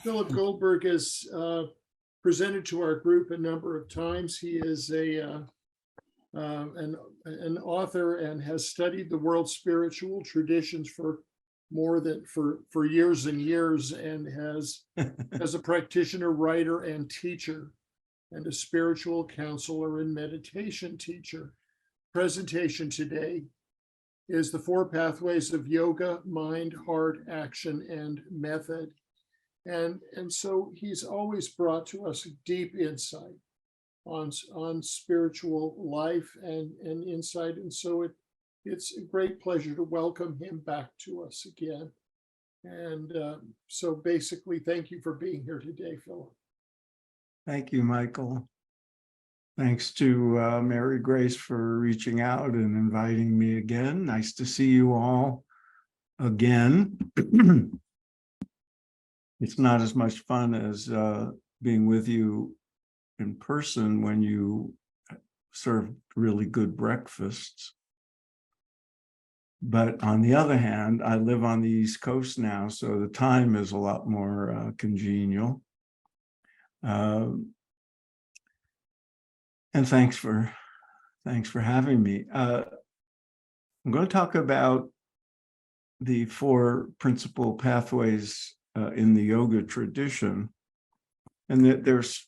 Philip Goldberg is presented to our group a number of times. He is an author and has studied the world's spiritual traditions for years and years, and has as a practitioner, writer, and teacher, and a spiritual counselor and meditation teacher. Presentation today is the 4 pathways of yoga: mind, heart, action, and method. And so he's always brought to us deep insight on spiritual life and insight. And so it's a great pleasure to welcome him back to us again. And so basically, thank you for being here today, Philip. Thank you, Michael. Thanks to Mary Grace for reaching out and inviting me again. Nice to see you all again. It's not as much fun as being with you in person when you serve really good breakfasts. But on the other hand, I live on the East Coast now, so the time is a lot more congenial. And thanks for having me. I'm going to talk about the 4 principal pathways in the yoga tradition, and that there's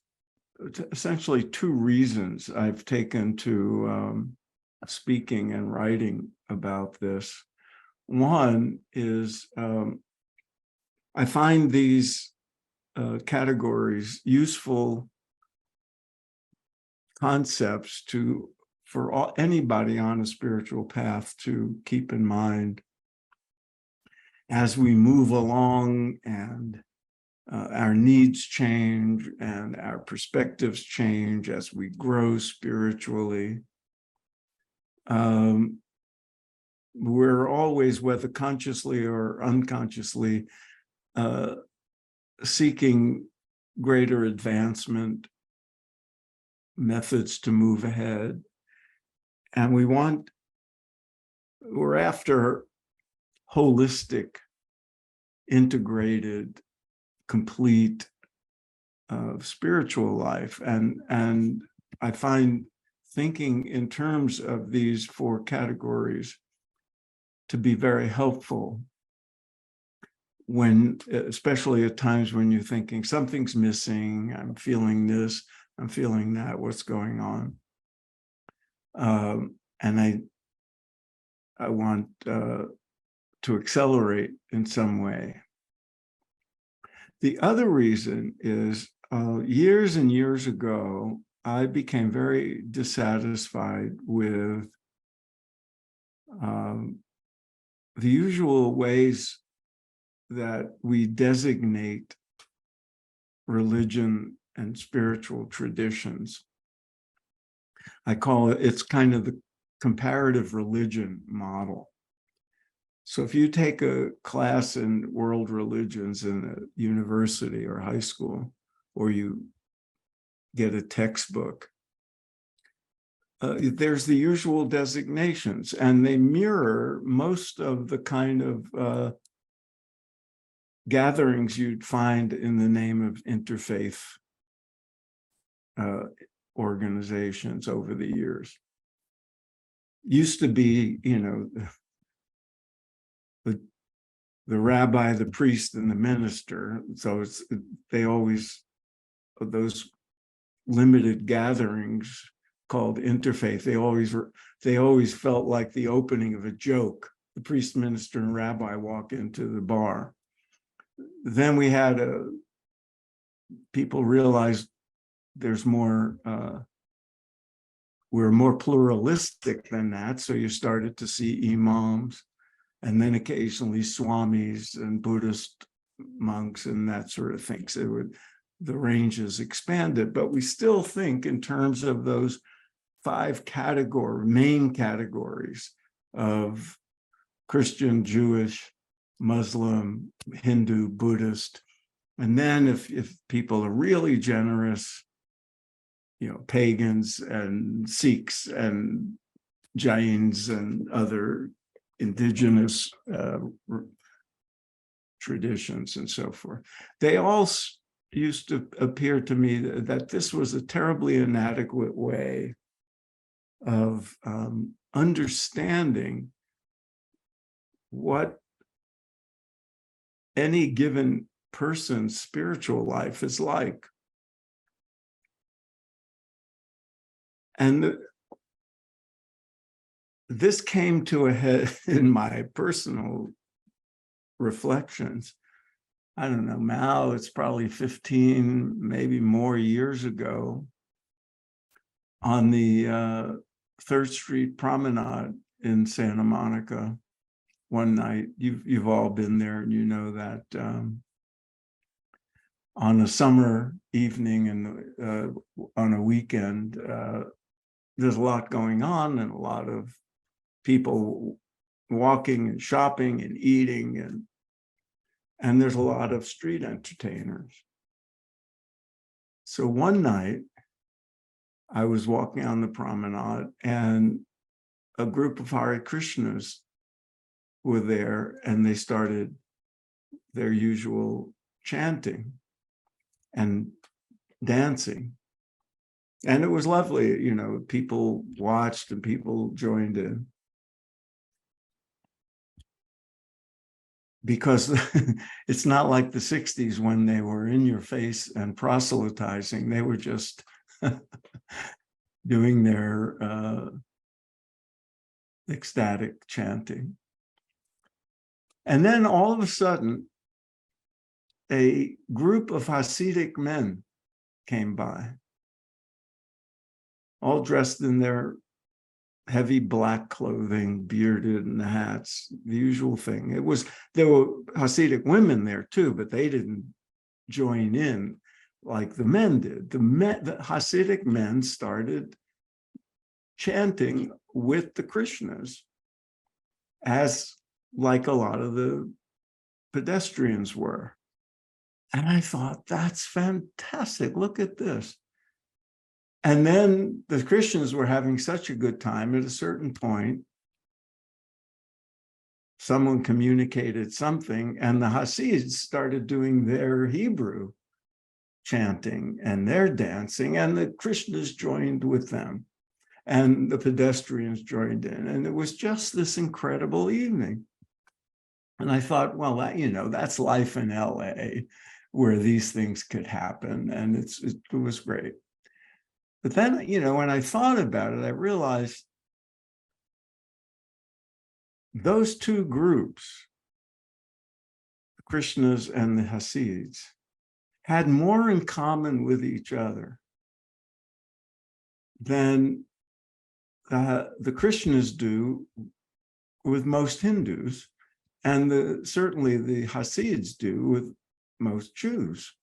essentially 2 reasons I've taken to speaking and writing about this. One is I find these categories useful concepts for anybody on a spiritual path to keep in mind as we move along, and our needs change and our perspectives change as we grow spiritually. We're always, whether consciously or unconsciously, seeking greater advancement, methods to move ahead. And we're after holistic, integrated, complete spiritual life. And I find thinking in terms of these 4 categories to be very helpful when, especially at times when you're thinking something's missing, I'm feeling this, I'm feeling that, what's going on? And I want to accelerate in some way. The other reason is years and years ago, I became very dissatisfied with the usual ways that we designate religion and spiritual traditions. I call it's kind of the comparative religion model. So if you take a class in world religions in a university or high school, or you get a textbook, there's the usual designations, and they mirror most of the kind of gatherings you'd find in the name of interfaith organizations over the years. Used to be, the rabbi, the priest, and the minister. So those limited gatherings called interfaith, they always felt like the opening of a joke. The priest, minister, and rabbi walk into the bar. Then we had people realized there's more, we're more pluralistic than that. So you started to see imams, and then occasionally swamis and Buddhist monks and that sort of thing. So the range is expanded, but we still think in terms of those 5 main categories of Christian, Jewish, Muslim, Hindu, Buddhist. And then if people are really generous, pagans and Sikhs and Jains and other indigenous traditions and so forth. They all used to appear to me that this was a terribly inadequate way of understanding what any given person's spiritual life is like. And this came to a head in my personal reflections. I don't know, now it's probably 15, maybe more years ago, on the 3rd Street Promenade in Santa Monica one night. You've all been there, and you know that on a summer evening and on a weekend, there's a lot going on and a lot of people walking and shopping and eating, and there's a lot of street entertainers. So one night I was walking on the promenade and a group of Hare Krishnas were there, and they started their usual chanting and dancing. And it was lovely, you know, people watched and people joined in. Because it's not like the 60s when they were in your face and proselytizing. They were just doing their ecstatic chanting. And then all of a sudden, a group of Hasidic men came by, all dressed in their heavy black clothing, bearded, and hats, the usual thing. There were Hasidic women there too, but they didn't join in like the men did. The Hasidic men started chanting with the Krishnas, as like a lot of the pedestrians were. And I thought, that's fantastic. Look at this. And then the Christians were having such a good time. At a certain point, someone communicated something, and the Hasids started doing their Hebrew chanting and their dancing, and the Krishnas joined with them, and the pedestrians joined in. And it was just this incredible evening. And I thought, well, that's life in LA, where these things could happen. And it was great. But then, when I thought about it, I realized those two groups, the Krishnas and the Hasids, had more in common with each other than the Krishnas do with most Hindus, and certainly the Hasids do with most Jews.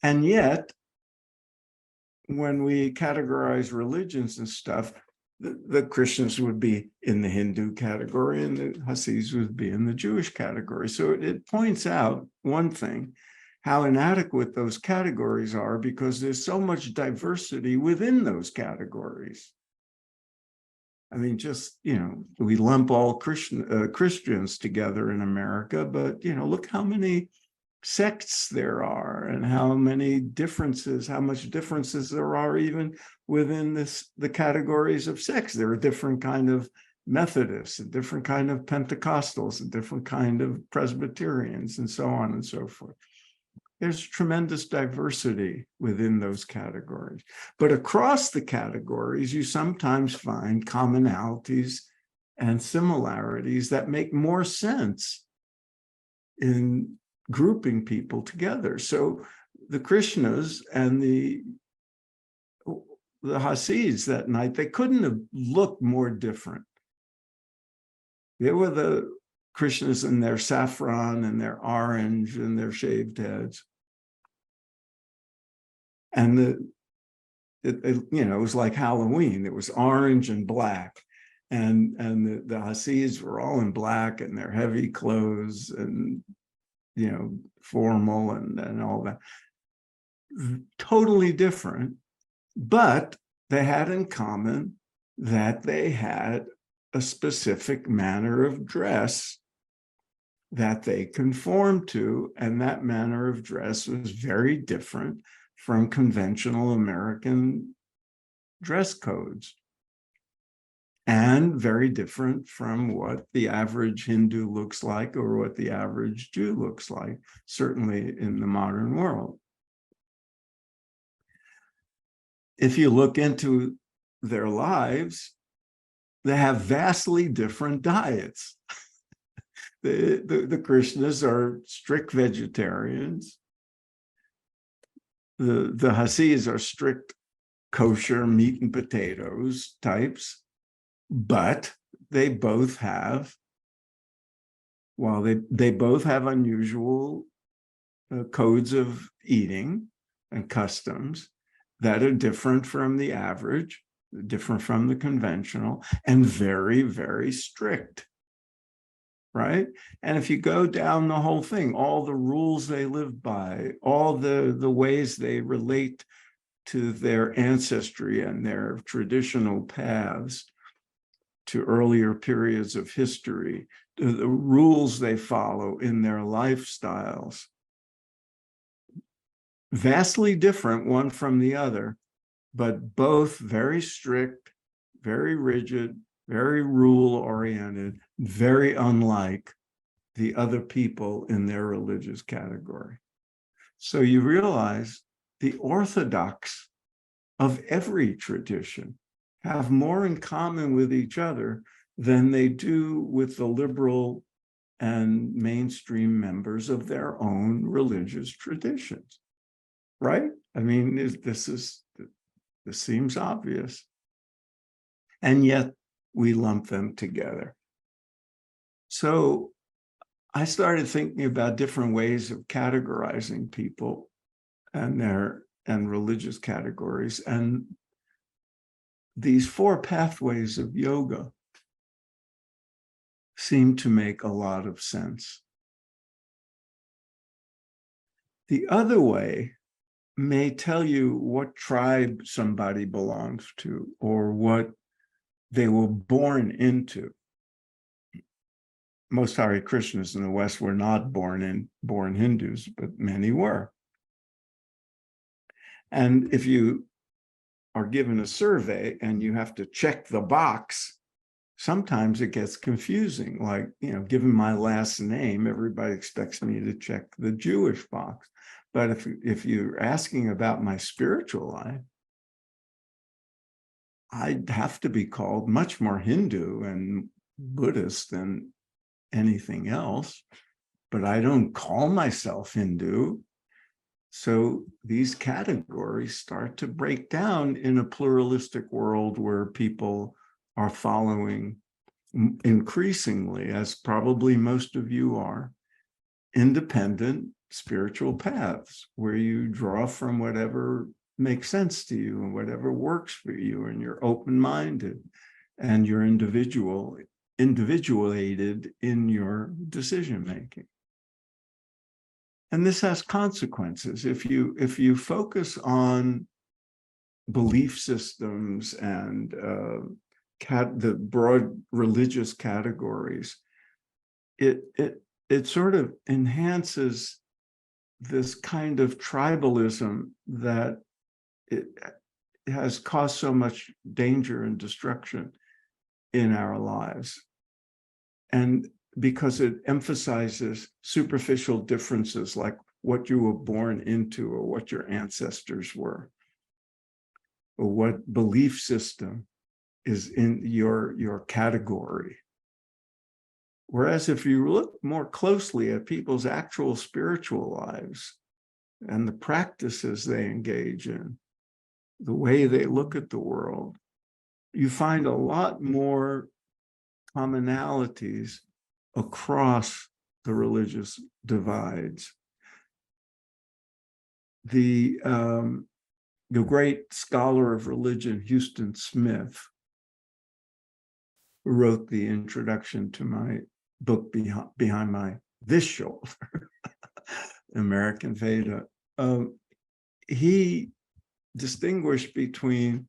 And yet, when we categorize religions and stuff, the Christians would be in the Hindu category and the Hasids would be in the Jewish category. So it points out one thing, how inadequate those categories are, because there's so much diversity within those categories. I mean, just, we lump all Christians together in America, but, look how many sects there are, and how much differences there are even within the categories of sects. There are different kind of Methodists, a different kind of Pentecostals, a different kind of Presbyterians, and so on and so forth. There's tremendous diversity within those categories. But across the categories, you sometimes find commonalities and similarities that make more sense in grouping people together. So the Krishnas and the Hasids that night, they couldn't have looked more different. They were the Krishnas in their saffron and their orange and their shaved heads. And it was like Halloween. It was orange and black. And the Hasids were all in black and their heavy clothes and formal and all that. Totally different, but they had in common that they had a specific manner of dress that they conformed to, and that manner of dress was very different from conventional American dress codes, and very different from what the average Hindu looks like or what the average Jew looks like, certainly in the modern world. If you look into their lives, they have vastly different diets. The Krishnas are strict vegetarians. The Hasis are strict kosher meat and potatoes types, but they both have, while they both have unusual codes of eating and customs that are different from the average, different from the conventional, and very, very strict. Right? And if you go down the whole thing, all the rules they live by, all the ways they relate to their ancestry and their traditional paths to earlier periods of history, the rules they follow in their lifestyles, vastly different one from the other, but both very strict, very rigid, very rule-oriented, very unlike the other people in their religious category. So you realize the orthodox of every tradition have more in common with each other than they do with the liberal and mainstream members of their own religious traditions, right? I mean, this seems obvious. And yet we lump them together. So I started thinking about different ways of categorizing people and religious categories. And these 4 pathways of yoga seem to make a lot of sense. The other way may tell you what tribe somebody belongs to or what they were born into. Most Hare Krishnas in the West were not born Hindus, but many were. And if you are given a survey and you have to check the box, sometimes it gets confusing. Like, given my last name, everybody expects me to check the Jewish box. But if you're asking about my spiritual life, I'd have to be called much more Hindu and Buddhist than anything else, but I don't call myself Hindu. So these categories start to break down in a pluralistic world where people are following increasingly, as probably most of you are, independent spiritual paths where you draw from whatever makes sense to you and whatever works for you, and you're open-minded and you're individuated in your decision-making. And this has consequences. If you focus on belief systems and the broad religious categories, it sort of enhances this kind of tribalism that it has caused so much danger and destruction in our lives. And because it emphasizes superficial differences like what you were born into or what your ancestors were, or what belief system is in your category. Whereas if you look more closely at people's actual spiritual lives and the practices they engage in, the way they look at the world, you find a lot more commonalities across the religious divides. The great scholar of religion, Houston Smith, who wrote the introduction to my book Behind This Shoulder, American Veda, he distinguished between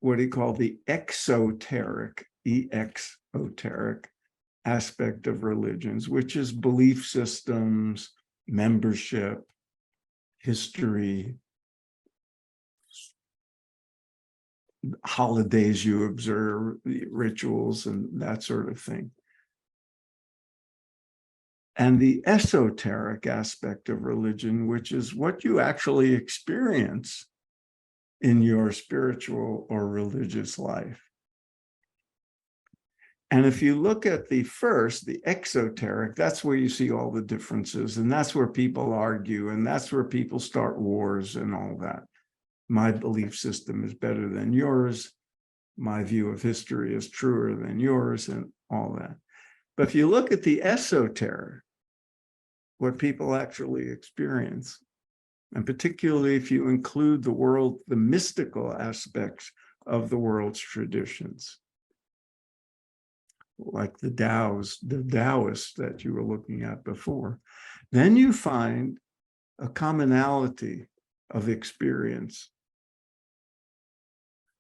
what he called the exoteric, exoteric, aspect of religions, which is belief systems, membership, history, holidays you observe, rituals, and that sort of thing. And the esoteric aspect of religion, which is what you actually experience in your spiritual or religious life. And if you look at the first, the exoteric, that's where you see all the differences, and that's where people argue, and that's where people start wars and all that. My belief system is better than yours. My view of history is truer than yours, and all that. But if you look at the esoteric, what people actually experience, and particularly if you include the world, the mystical aspects of the world's traditions, like the Taoists that you were looking at before, then you find a commonality of experience.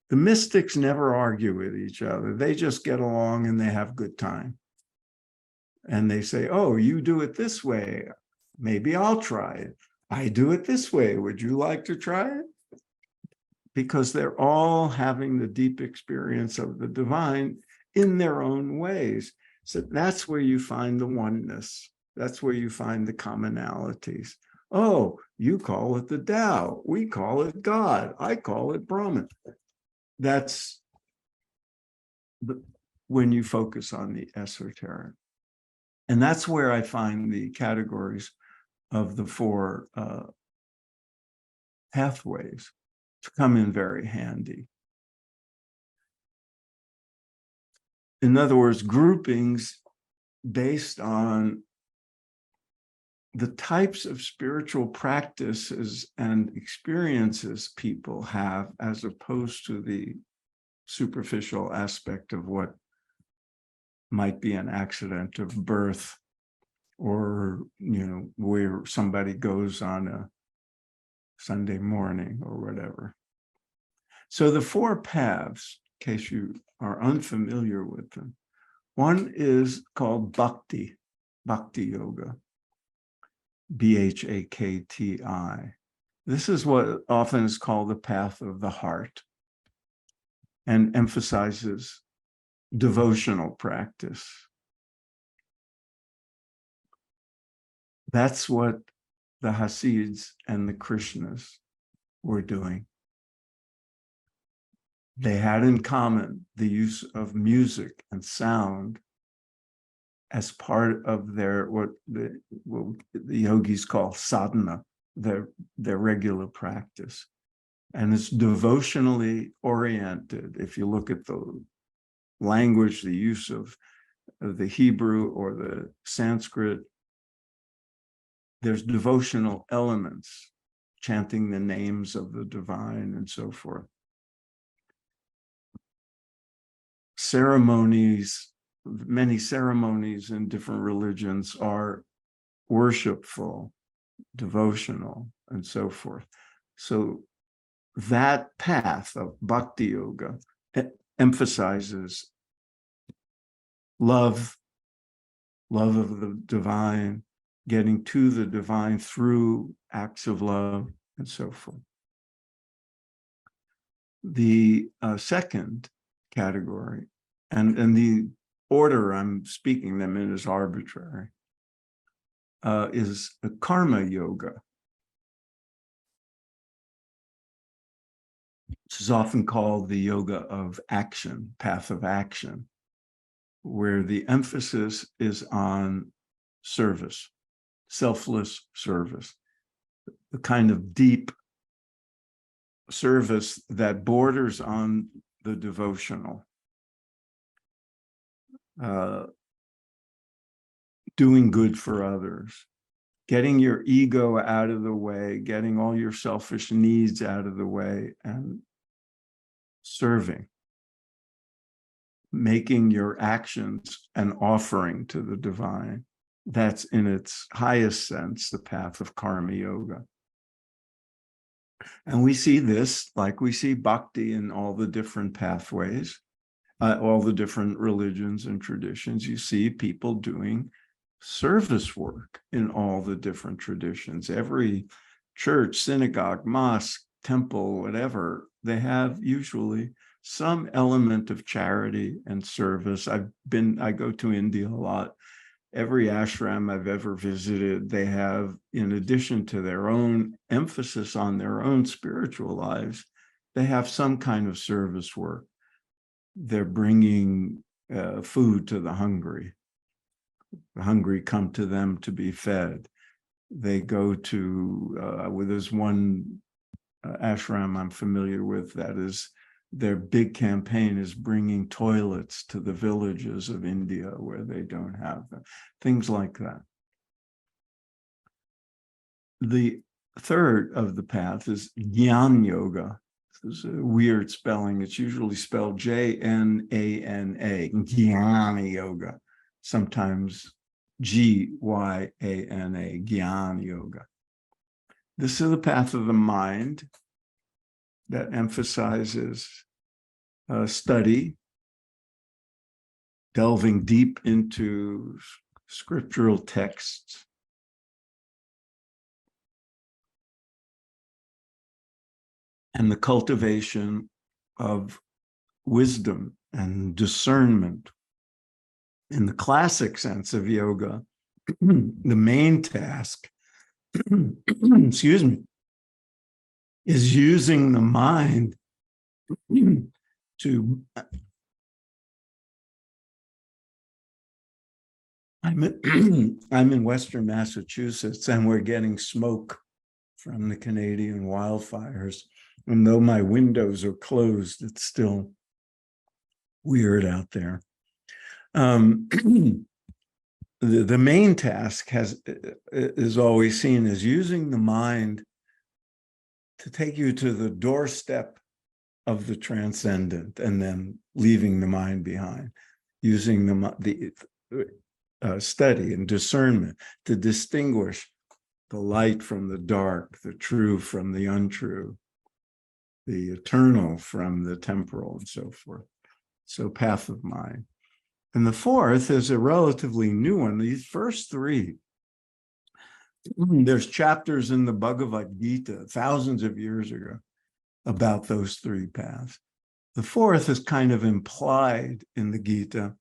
The mystics never argue with each other. They just get along and they have good time. And they say, oh, you do it this way. Maybe I'll try it. I do it this way. Would you like to try it? Because they're all having the deep experience of the divine in their own ways. So that's where you find the oneness. That's where you find the commonalities. Oh, you call it the Tao. We call it God. I call it Brahman. That's when you focus on the esoteric. And that's where I find the categories of the four pathways to come in very handy. In other words, groupings based on the types of spiritual practices and experiences people have, as opposed to the superficial aspect of what might be an accident of birth, or, where somebody goes on a Sunday morning or whatever. So the four paths, in case you are unfamiliar with them, one is called Bhakti Yoga, Bhakti. This is what often is called the path of the heart, and emphasizes devotional practice. That's what the Hasids and the Krishnas were doing. They had in common the use of music and sound as part of their, what the yogis call sadhana, their regular practice. And it's devotionally oriented. If you look at the language, the use of the Hebrew or the Sanskrit, there's devotional elements, chanting the names of the divine and so forth. Ceremonies, many ceremonies in different religions are worshipful, devotional, and so forth. So that path of Bhakti Yoga emphasizes love of the divine, getting to the divine through acts of love, and so forth. The second category, and the order I'm speaking them in is arbitrary, is a karma yoga. This is often called the yoga of action, path of action, where the emphasis is on service, selfless service, the kind of deep service that borders on the devotional. Doing good for others, getting your ego out of the way, getting all your selfish needs out of the way, and serving, making your actions an offering to the divine. That's in its highest sense the path of karma yoga. And we see this, like we see bhakti in all the different pathways, all the different religions and traditions, you see people doing service work in all the different traditions. Every church, synagogue, mosque, temple, whatever, they have usually some element of charity and service. I go to India a lot. Every ashram I've ever visited, they have, in addition to their own emphasis on their own spiritual lives, they have some kind of service work. They're bringing food to the hungry. The hungry come to them to be fed. They go to, there's one ashram I'm familiar with that is, their big campaign is bringing toilets to the villages of India where they don't have them, things like that. The third of the path is Jnana Yoga. This is a weird spelling. It's usually spelled Jnana, Jnana Yoga. Sometimes Gyana, Jnana Yoga. This is the path of the mind that emphasizes study, delving deep into scriptural texts, and the cultivation of wisdom and discernment. In the classic sense of yoga, the main task, excuse me, is using the mind to, I'm in Western Massachusetts, and we're getting smoke from the Canadian wildfires. And though my windows are closed, it's still weird out there. The main task is always seen as using the mind to take you to the doorstep of the transcendent and then leaving the mind behind, using the study and discernment to distinguish the light from the dark, the true from the untrue, the eternal from the temporal, and so forth. So path of mind. And the fourth is a relatively new one. These first three, there's chapters in the Bhagavad Gita thousands of years ago about those three paths. The fourth is kind of implied in the Gita,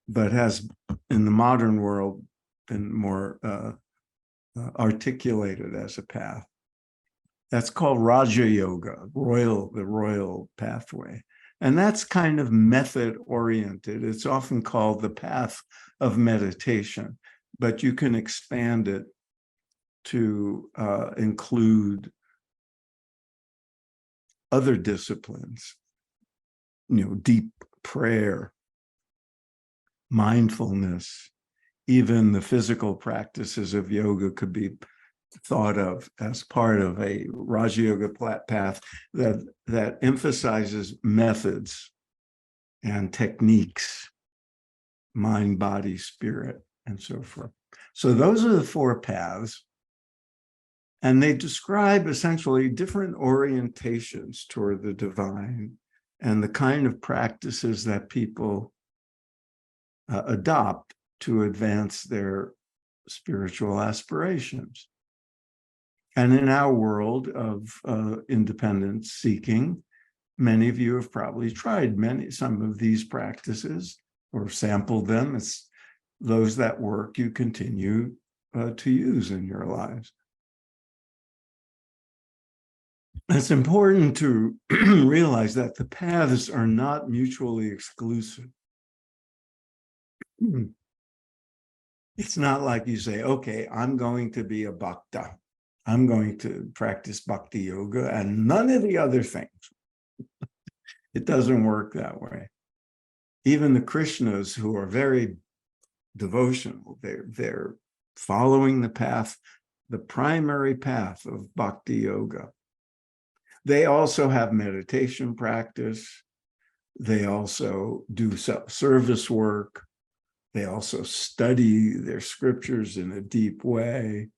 but has in the modern world been more articulated as a path. That's called Raja Yoga, the royal pathway. And that's kind of method oriented. It's often called the path of meditation, but you can expand it to include other disciplines, deep prayer, mindfulness, even the physical practices of yoga could be thought of as part of a Raja Yoga path that emphasizes methods and techniques, mind, body, spirit, and so forth. So those are the four paths. And they describe essentially different orientations toward the divine and the kind of practices that people adopt to advance their spiritual aspirations. And in our world of independence seeking, many of you have probably tried some of these practices or sampled them. It's those that work you continue to use in your lives. It's important to realize that the paths are not mutually exclusive. It's not like you say, okay, I'm going to be a bhakta. I'm going to practice Bhakti Yoga and none of the other things. It doesn't work that way. Even the Krishnas, who are very devotional, they're following the path, the primary path of Bhakti Yoga. They also have meditation practice. They also do service work. They also study their scriptures in a deep way.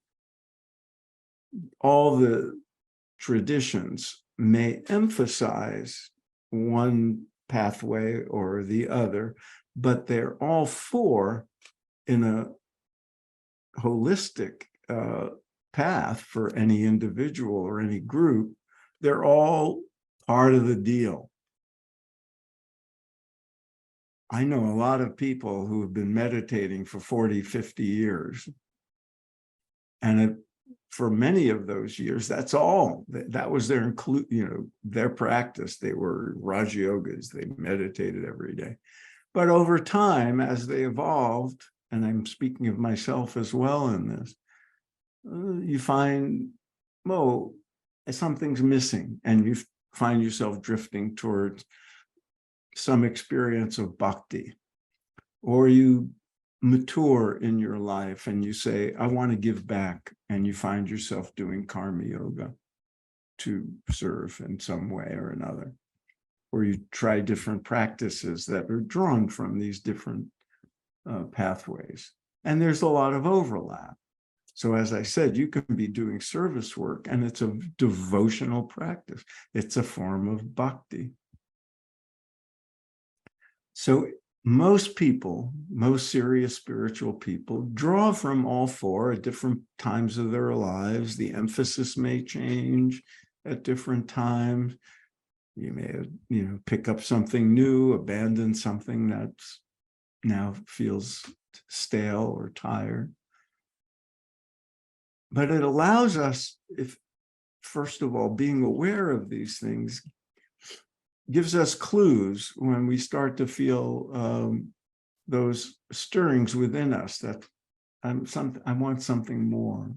All the traditions may emphasize one pathway or the other, but they're all four in a holistic path for any individual or any group. They're all part of the deal. I know a lot of people who have been meditating for 40, 50 years. And for many of those years, that's all. That was their their practice. They were Raja Yogas. They meditated every day. But over time, as they evolved, and I'm speaking of myself as well in this, you find, well, something's missing, and you find yourself drifting towards some experience of bhakti, or you mature in your life and you say, I want to give back, and you find yourself doing karma yoga to serve in some way or another, or you try different practices that are drawn from these different pathways. And there's a lot of overlap. So as I said, you can be doing service work and it's a devotional practice. It's a form of bhakti. So most people, most serious spiritual people, draw from all four at different times of their lives. The emphasis may change at different times. You may, pick up something new, abandon something that's now feels stale or tired. But it allows us, if first of all, being aware of these things gives us clues when we start to feel those stirrings within us that I want something more,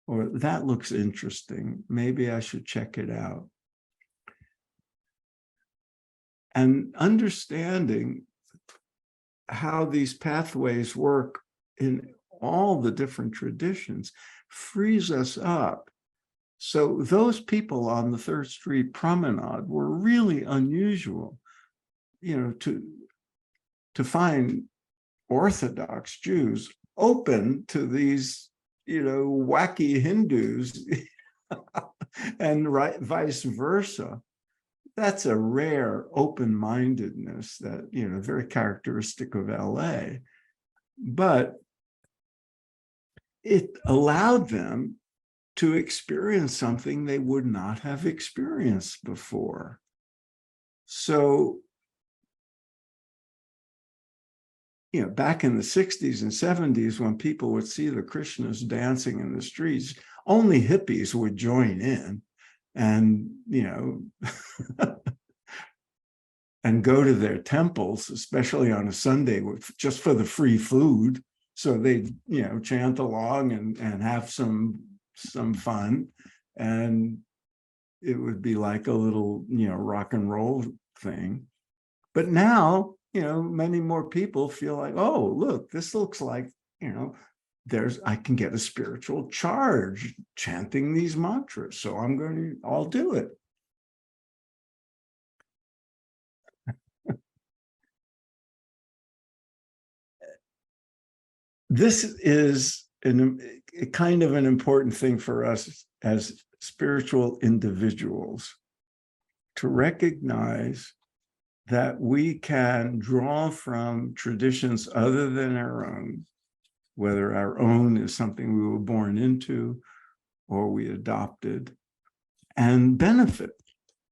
or that looks interesting. Maybe I should check it out. And understanding how these pathways work in all the different traditions frees us up. So those people on the Third Street Promenade were really unusual, to find Orthodox Jews open to these, wacky Hindus and vice versa. That's a rare open-mindedness that, very characteristic of LA. But it allowed them to experience something they would not have experienced before. So, back in the 60s and 70s, when people would see the Krishnas dancing in the streets, only hippies would join in and, and go to their temples, especially on a Sunday, just for the free food. So they'd, chant along and have some fun. And it would be like a little, rock and roll thing. But now, many more people feel like, oh, look, this looks like, I can get a spiritual charge chanting these mantras. So I'll do it. This is a kind of an important thing for us as spiritual individuals to recognize that we can draw from traditions other than our own, whether our own is something we were born into or we adopted, and benefit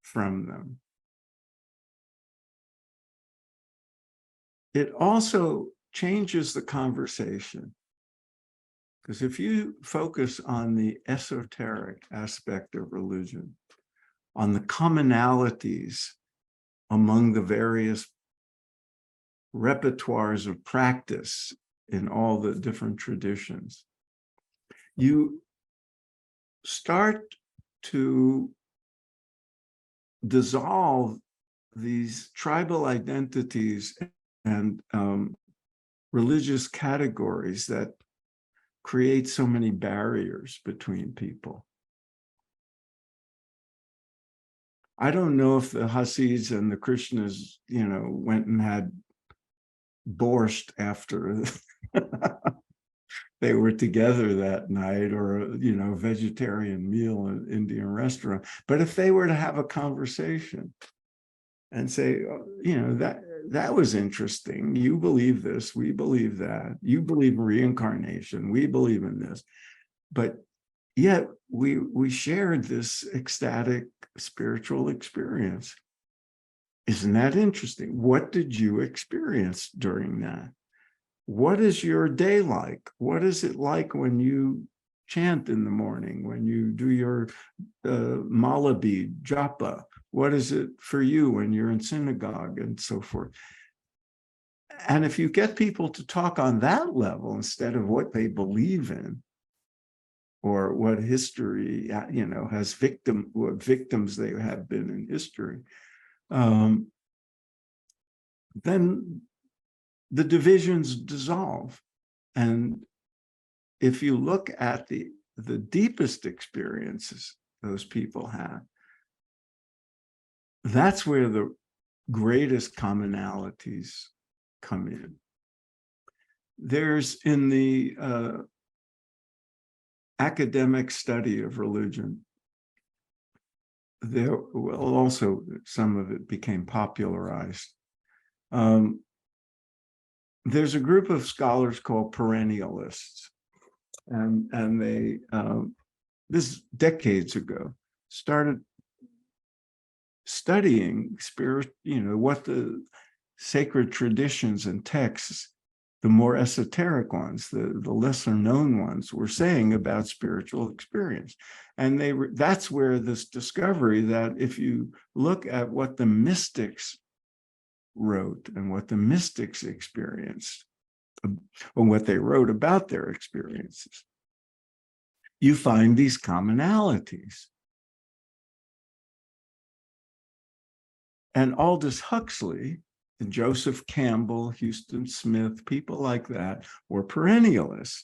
from them. It also changes the conversation. Because if you focus on the esoteric aspect of religion, on the commonalities among the various repertoires of practice in all the different traditions, you start to dissolve these tribal identities and religious categories that create so many barriers between people. I don't know if the Hasids and the Krishnas, went and had borscht after they were together that night, or a vegetarian meal in an Indian restaurant. But if they were to have a conversation, and say, oh, that was interesting. You believe this, we believe that. You believe in reincarnation, we believe in this. But yet we shared this ecstatic spiritual experience. Isn't that interesting? What did you experience during that? What is your day like? What is it like when you chant in the morning, when you do your malabi, japa? What is it for you when you're in synagogue and so forth? And if you get people to talk on that level instead of what they believe in, or what history, has what victims they have been in history, then the divisions dissolve. And if you look at the deepest experiences those people have, that's where the greatest commonalities come in. There's in the academic study of religion, there well, also some of it became popularized. There's a group of scholars called perennialists, and they this decades ago started studying spirit, what the sacred traditions and texts, the more esoteric ones, the lesser known ones, were saying about spiritual experience. And that's where this discovery that if you look at what the mystics wrote and what the mystics experienced, or what they wrote about their experiences, you find these commonalities. And Aldous Huxley and Joseph Campbell, Houston Smith, people like that were perennialists.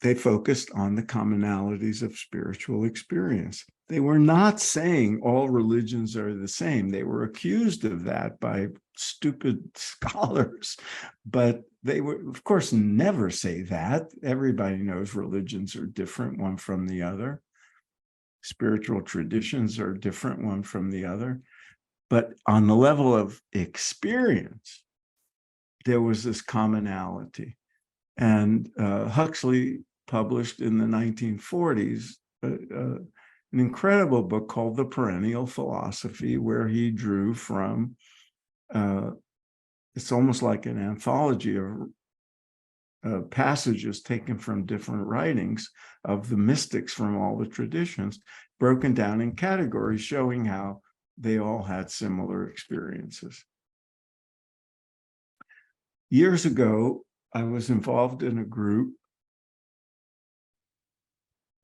They focused on the commonalities of spiritual experience. They were not saying all religions are the same. They were accused of that by stupid scholars, but they would, of course, never say that. Everybody knows religions are different one from the other. Spiritual traditions are different one from the other. But on the level of experience, there was this commonality. And Huxley published in the 1940s an incredible book called The Perennial Philosophy, where he drew from, it's almost like an anthology of passages taken from different writings of the mystics from all the traditions, broken down in categories, showing how they all had similar experiences. Years ago, I was involved in a group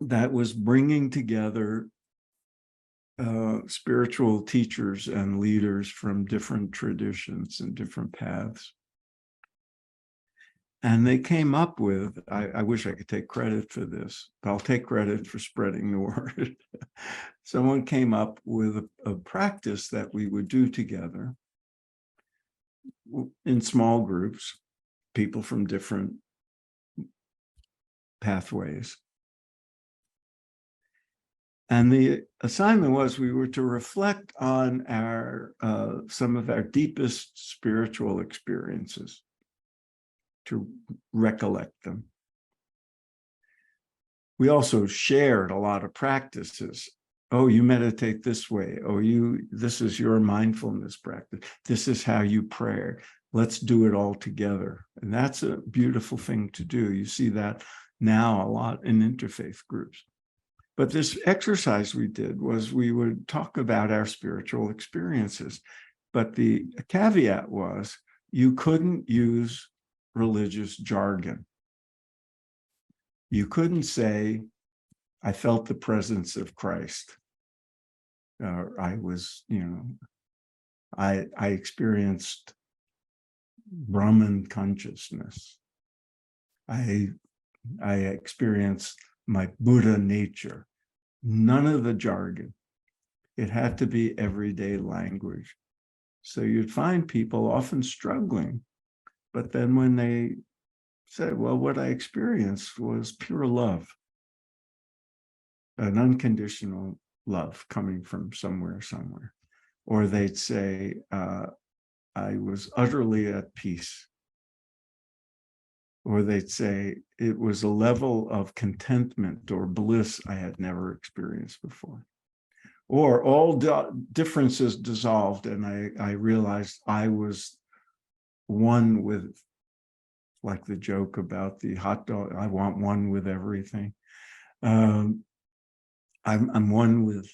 that was bringing together spiritual teachers and leaders from different traditions and different paths. And they came up with, I wish I could take credit for this, but I'll take credit for spreading the word. Someone came up with a practice that we would do together in small groups, people from different pathways. And the assignment was we were to reflect on our some of our deepest spiritual experiences, to recollect them. We also shared a lot of practices. Oh, you meditate this way. Oh, this is your mindfulness practice. This is how you pray. Let's do it all together. And that's a beautiful thing to do. You see that now a lot in interfaith groups. But this exercise we did was we would talk about our spiritual experiences. But the caveat was you couldn't use religious jargon. You couldn't say, I felt the presence of Christ. I was, I experienced Brahman consciousness. I experienced my Buddha nature. None of the jargon. It had to be everyday language. So you'd find people often struggling. But then when they said, well, what I experienced was pure love, an unconditional love coming from somewhere. or they'd say, I was utterly at peace. Or they'd say, it was a level of contentment or bliss I had never experienced before. Or all differences dissolved, and I realized I was one with, like the joke about the hot dog, I want one with everything. I'm one with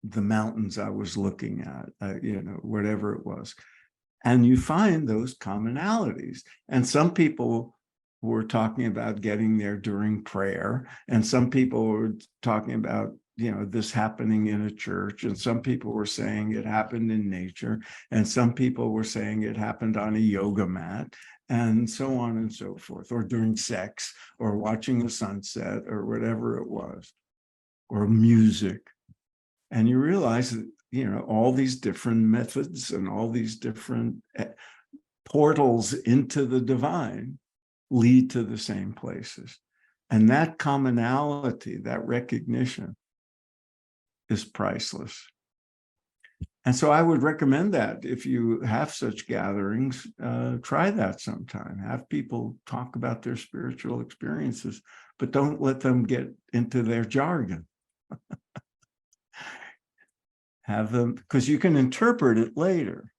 the mountains I was looking at, whatever it was. And you find those commonalities. And some people were talking about getting there during prayer, and some people were talking about, this happening in a church, and some people were saying it happened in nature, and some people were saying it happened on a yoga mat, and so on and so forth, or during sex, or watching the sunset, or whatever it was, or music. And you realize that, all these different methods and all these different portals into the divine lead to the same places. And that commonality, that recognition, is priceless. And so I would recommend that if you have such gatherings, try that sometime. Have people talk about their spiritual experiences, but don't let them get into their jargon. Have them, because you can interpret it later.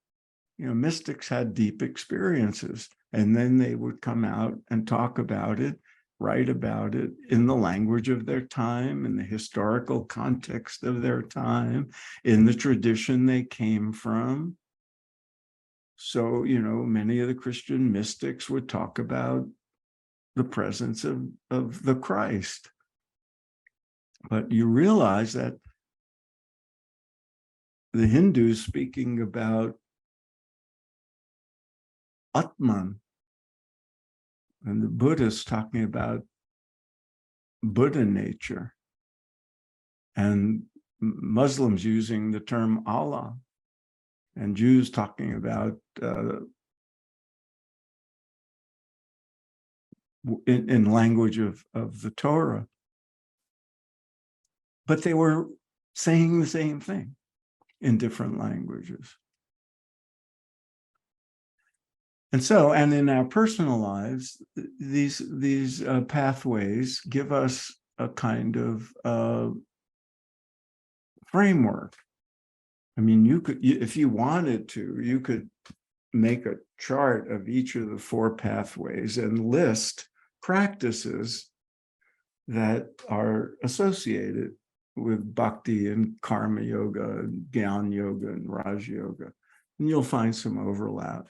Mystics had deep experiences, and then they would come out and talk about it, write about it in the language of their time, in the historical context of their time, in the tradition they came from. So, many of the Christian mystics would talk about the presence of the Christ. But you realize that the Hindus speaking about Atman, and the Buddhists talking about Buddha nature, and Muslims using the term Allah, and Jews talking about in language of the Torah. But they were saying the same thing in different languages. And in our personal lives, these pathways give us a kind of framework. I mean, if you wanted to, you could make a chart of each of the 4 pathways and list practices that are associated with Bhakti and Karma Yoga and Jnana Yoga and Raj Yoga, and you'll find some overlap.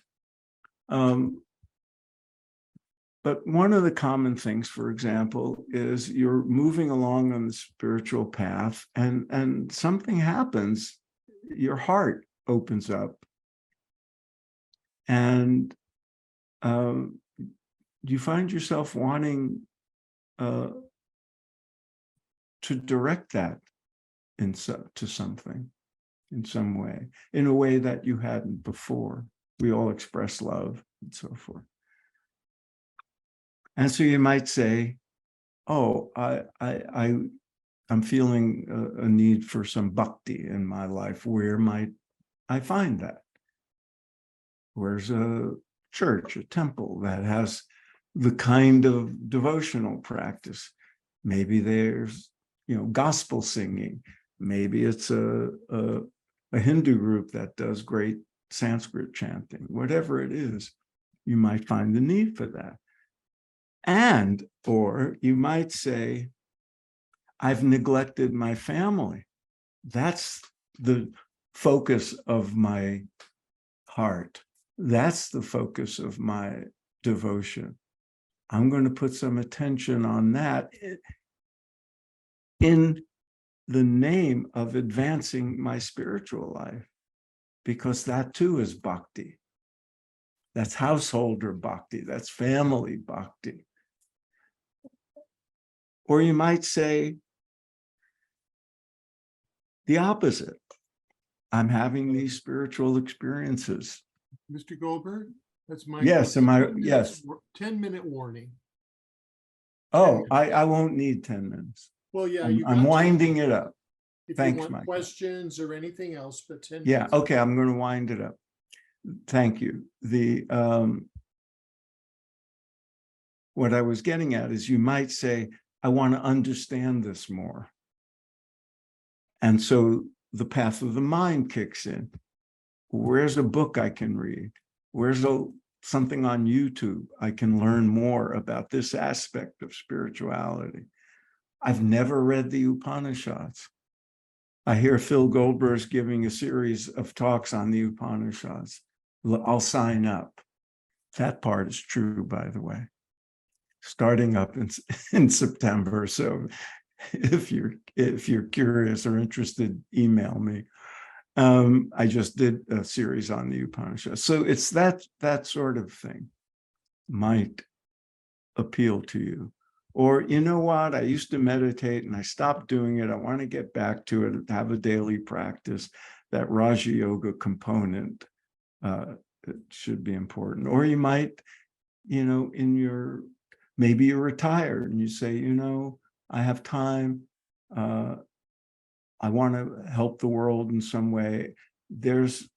But one of the common things, for example, is you're moving along on the spiritual path, and something happens. Your heart opens up, and you find yourself wanting to direct that to something in some way, in a way that you hadn't before. We all express love and so forth. And so you might say, oh, I'm feeling a need for some bhakti in my life. Where might I find that? Where's a church, a temple that has the kind of devotional practice? Maybe there's, gospel singing. Maybe it's a Hindu group that does great Sanskrit chanting. Whatever it is, you might find the need for that. Or you might say, I've neglected my family. That's the focus of my heart. That's the focus of my devotion. I'm going to put some attention on that in the name of advancing my spiritual life, because that too is bhakti. That's householder bhakti. That's family bhakti. Or you might say the opposite. I'm having these spiritual experiences. Mr. Goldberg, that's my yes. 10-minute warning. Oh, I won't need 10 minutes. Well, yeah, I'm winding it up. if you Thanks, want Michael. questions or anything else, but 10 Yeah, minutes. okay, I'm going to wind it up. Thank you. What I was getting at is you might say, I want to understand this more. And so the path of the mind kicks in. Where's a book I can read? Where's something on YouTube I can learn more about this aspect of spirituality? I've never read the Upanishads. I hear Phil Goldberg's giving a series of talks on the Upanishads. I'll sign up. That part is true, by the way. Starting up in September. So if you're curious or interested, email me. I just did a series on the Upanishads. So it's that sort of thing might appeal to you. Or, you know what, I used to meditate and I stopped doing it. I want to get back to it, have a daily practice. That Raja Yoga component it should be important. Or you might, maybe you're retired and you say, I have time. I want to help the world in some way. There's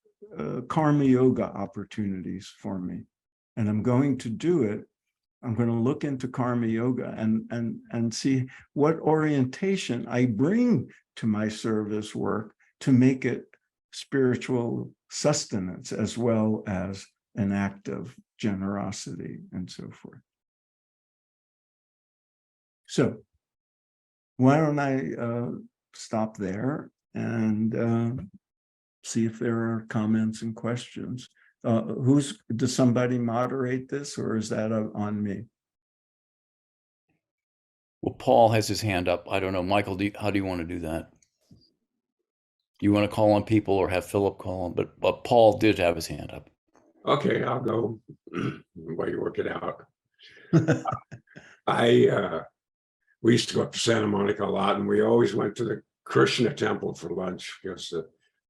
karma yoga opportunities for me, and I'm going to do it. I'm going to look into karma yoga and see what orientation I bring to my service work to make it spiritual sustenance as well as an act of generosity and so forth. So why don't I stop there and see if there are comments and questions. Does somebody moderate this, or is that on me? Well, Paul has his hand up. I don't know, Michael, how do you want to do that? Do you want to call on people or have Philip call on? But Paul did have his hand up. Okay, I'll go while you work it out. We used to go up to Santa Monica a lot, and we always went to the Krishna temple for lunch because the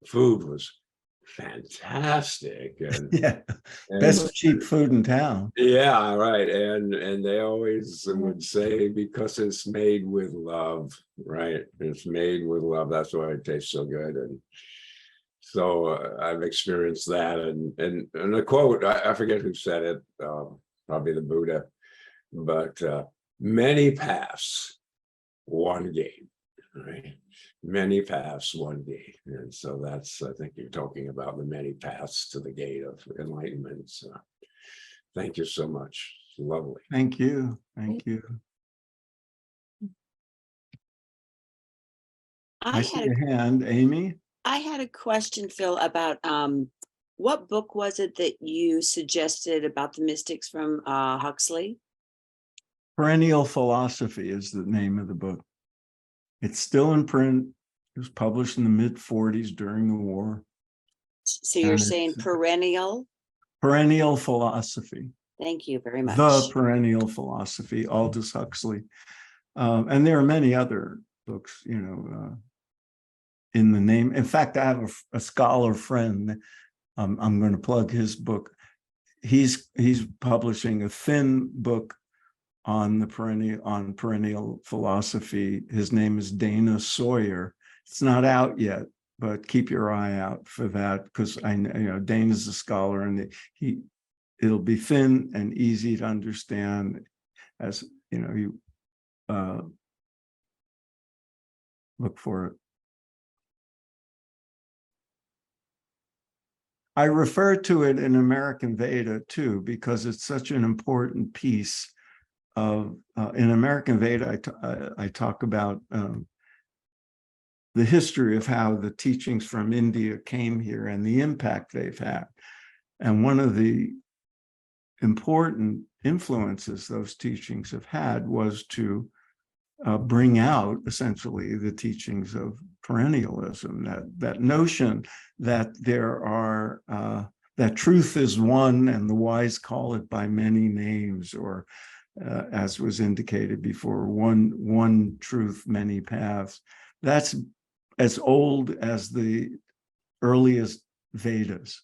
food was fantastic. And yeah, best cheap food in town. Yeah, right. And they always would say, because it's made with love, right? It's made with love. That's why it tastes so good. And so I've experienced that. And a quote, I forget who said it, probably the Buddha, but many paths, one gate, right? Many paths, one gate. And so that's, I think you're talking about the many paths to the gate of enlightenment. So thank you so much. Lovely. Thank you. Thank you. I see a hand, Amy. I had a question, Phil, about what book was it that you suggested about the mystics from Huxley? Perennial Philosophy is the name of the book. It's still in print. It was published in the mid-40s during the war. So you're saying perennial? Perennial Philosophy. Thank you very much. The Perennial Philosophy, Aldous Huxley. And there are many other books, in the name. In fact, I have a scholar friend. I'm going to plug his book. He's publishing a thin book on perennial philosophy. His name is Dana Sawyer. It's not out yet, but keep your eye out for that, because I know, Dana's a scholar, and it'll be thin and easy to understand as you look for it. I refer to it in American Veda too, because it's such an important piece of, in American Veda, I talk about the history of how the teachings from India came here and the impact they've had. And one of the important influences those teachings have had was to bring out essentially the teachings of perennialism, that notion that there are, that truth is one and the wise call it by many names, or as was indicated before, one truth, many paths. That's as old as the earliest Vedas.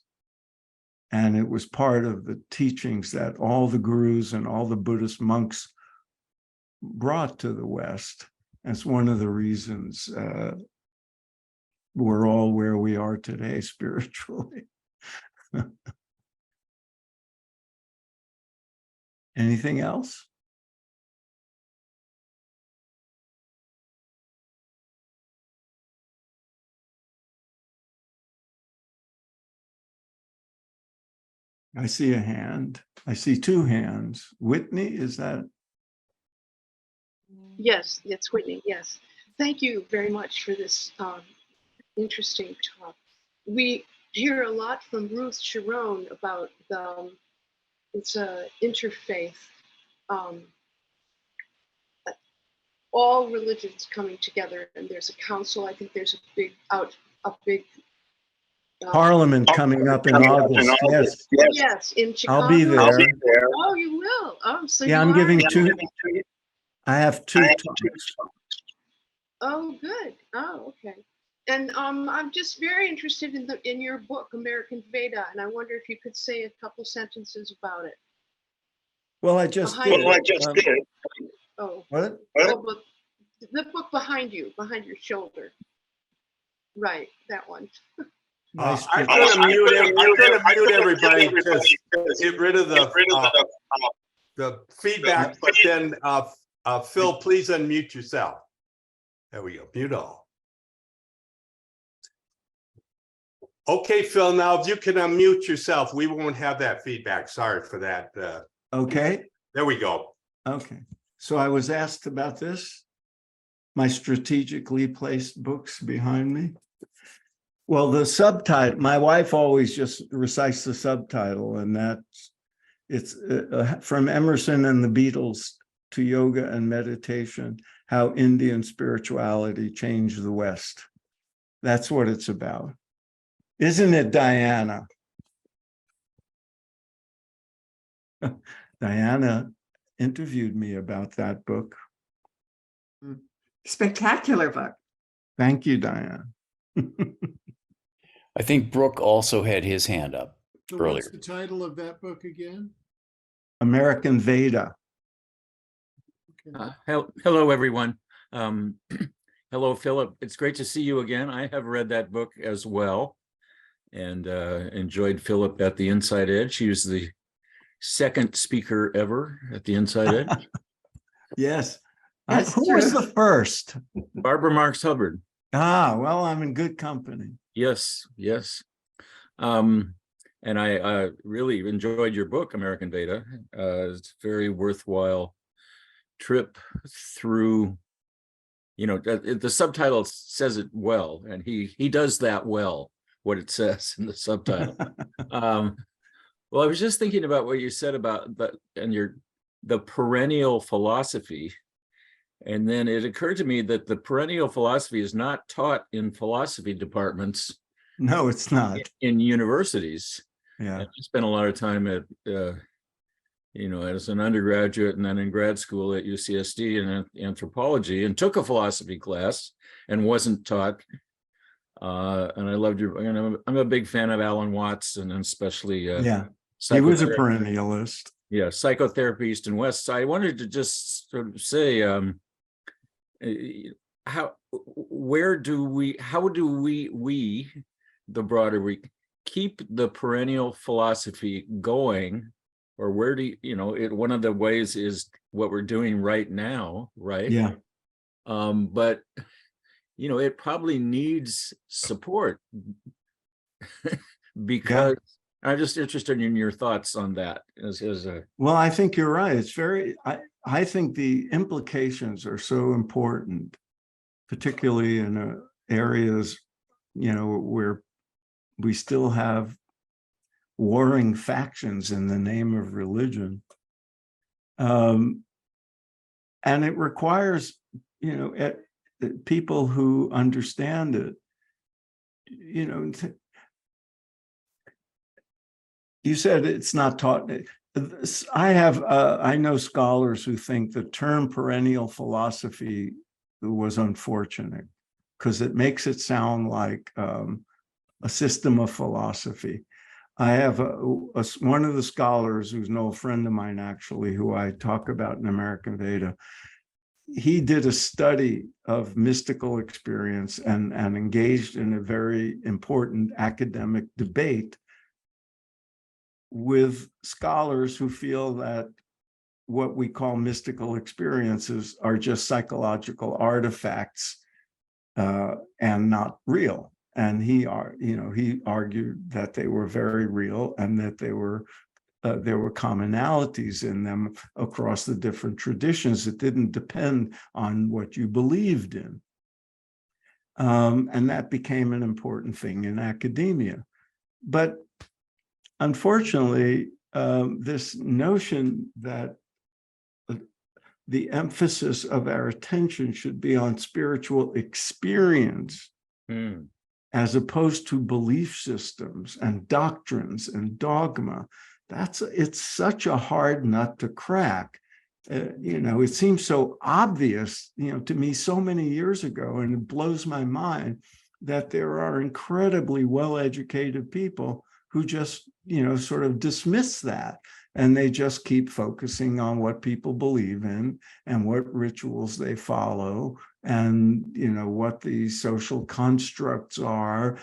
And it was part of the teachings that all the gurus and all the Buddhist monks brought to the West. That's one of the reasons we're all where we are today spiritually. Anything else? I see a hand. I see two hands. Whitney, is that? Yes, it's Whitney. Yes. Thank you very much for this interesting talk. We hear a lot from Ruth Sharon about it's a interfaith, all religions coming together, and there's a council. I think there's a big Parliament coming up in August. Yes. Yes, in Chicago. I'll be there. Oh, you will. Oh, so Yeah, you I'm giving are. two. I have two talks. Oh, good. Oh, okay. And I'm just very interested in your book, American Veda, and I wonder if you could say a couple sentences about it. Well, I just Behind did. you. Oh, What? but the book behind you, behind your shoulder. Right, that one. Nice I'm picture. gonna mute everybody to get rid of the feedback, but then Phil, please unmute yourself. There we go, mute all. Okay, Phil, now if you can unmute yourself, we won't have that feedback. Sorry for that. Okay. There we go. Okay. So I was asked about this, my strategically placed books behind me. Well, the subtitle, my wife always just recites the subtitle, and it's from Emerson and the Beatles to Yoga and Meditation, how Indian spirituality changed the West. That's what it's about. Isn't it, Diana? Diana interviewed me about that book. Spectacular book. Thank you, Diana. I think Brooke also had his hand up So earlier. what's the title of that book again? American Veda. Okay. Hello, everyone. Hello, Philip. It's great to see you again. I have read that book as well and enjoyed Philip at the Inside Edge. He was the second speaker ever at the Inside Edge. Yes. That's Who was true. the first? Barbara Marx Hubbard. Ah, well, I'm in good company. Yes, yes. And I really enjoyed your book, American Veda. It's a very worthwhile trip through, the subtitle says it well, and he does that well, what it says in the subtitle. Well, I was just thinking about what you said about the perennial philosophy. And then it occurred to me that the perennial philosophy is not taught in philosophy departments No, it's not. in universities. Yeah. I spent a lot of time at, as an undergraduate and then in grad school at UCSD in anthropology, and took a philosophy class and wasn't taught. And I loved I'm a big fan of Alan Watts, and especially Yeah. He was a perennialist. Yeah, psychotherapy East and West. So I wanted to just sort of say, how do we, the broader we, keep the perennial philosophy going, or where do one of the ways is what we're doing right now, right? Yeah. But it probably needs support because I'm just interested in your thoughts on that Well, I think you're right. It's I think the implications are so important, particularly in areas, where we still have warring factions in the name of religion. And it requires, people who understand it, you said it's not taught. I know scholars who think the term perennial philosophy was unfortunate because it makes it sound like a system of philosophy. I have one of the scholars who's no friend of mine, actually, who I talk about in American Veda. he did a study of mystical experience and engaged in a very important academic debate with scholars who feel that what we call mystical experiences are just psychological artifacts and not real. And he argued that they were very real and that there were commonalities in them across the different traditions. It didn't depend on what you believed in. And that became an important thing in academia. But unfortunately, this notion that the emphasis of our attention should be on spiritual experience as opposed to belief systems and doctrines and dogma, it's such a hard nut to crack. It seems so obvious, to me so many years ago, and it blows my mind that there are incredibly well-educated people who just, sort of dismiss that. And they just keep focusing on what people believe in and what rituals they follow and, what the social constructs are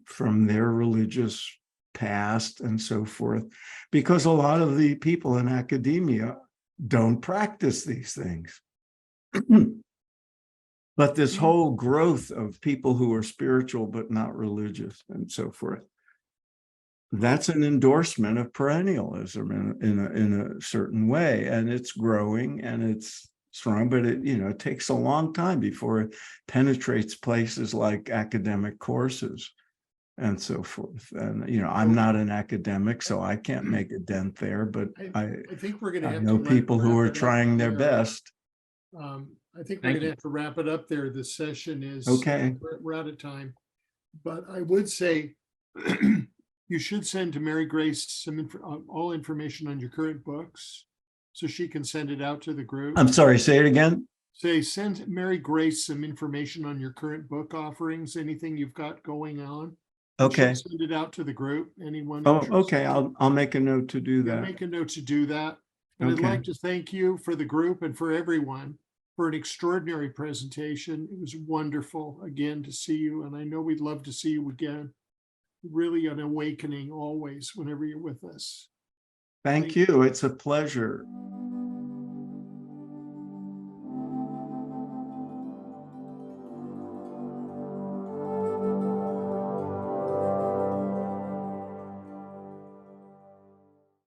from their religious past and so forth. Because a lot of the people in academia don't practice these things. But this whole growth of people who are spiritual but not religious and so forth, that's an endorsement of perennialism in a certain way, and it's growing and it's strong, but it takes a long time before it penetrates places like academic courses and so forth. And I'm not an academic, so I can't make a dent there, but I think we're going to I have know to people who are wrap it up trying their there. best. I think we're Thank going to you. have to wrap it up there. The session is Okay. we're out of time, but I would say you should send to Mary Grace all information on your current books, so she can send it out to the group. I'm sorry, say it again. Send Mary Grace some information on your current book offerings, anything you've got going on. And Okay. she'll send it out to the group. Anyone? Oh, interested. okay. I'll make a note to do Yeah, that. make a note to do that. And I'd Okay. like to thank you for the group and for everyone for an extraordinary presentation. It was wonderful again to see you, and I know we'd love to see you again. Really an awakening always whenever you're with us. Thank you. It's a pleasure.